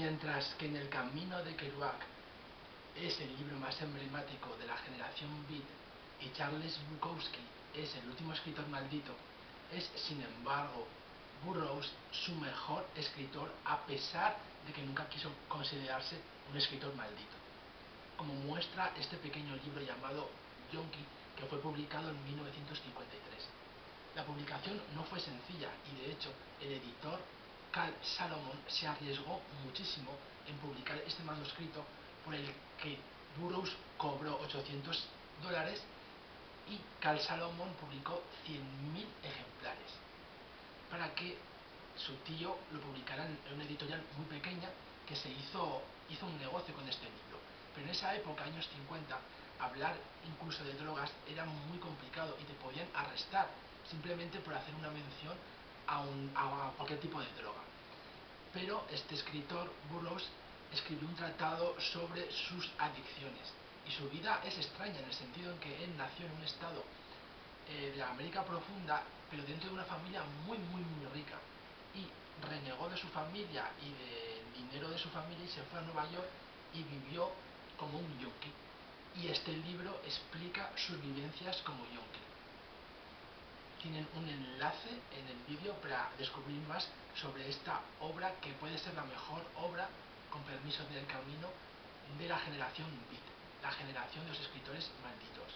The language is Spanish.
Mientras que En el camino de Kerouac es el libro más emblemático de la generación beat y Charles Bukowski es el último escritor maldito, es sin embargo Burroughs su mejor escritor a pesar de que nunca quiso considerarse un escritor maldito, como muestra este pequeño libro llamado Yonki, que fue publicado en 1953. La publicación no fue sencilla y de hecho el editor Carl Salomon se arriesgó muchísimo en publicar este manuscrito por el que Burroughs cobró $800 y Carl Salomon publicó 100.000 ejemplares para que su tío lo publicara en una editorial muy pequeña que hizo un negocio con este libro. Pero en esa época, años 50, hablar incluso de drogas era muy complicado y te podían arrestar simplemente por hacer una mención a cualquier tipo de droga. Pero este escritor, Burroughs, escribió un tratado sobre sus adicciones y su vida es extraña en el sentido en que él nació en un estado de la América profunda, pero dentro de una familia muy rica, y renegó de su familia y del dinero de su familia y se fue a Nueva York y vivió como un yonki. Y este libro explica sus vivencias como yonki. Tienen un enlace en el vídeo para descubrir más sobre esta obra, que puede ser la mejor obra, con permiso del camino, de la generación beat, la generación de los escritores malditos.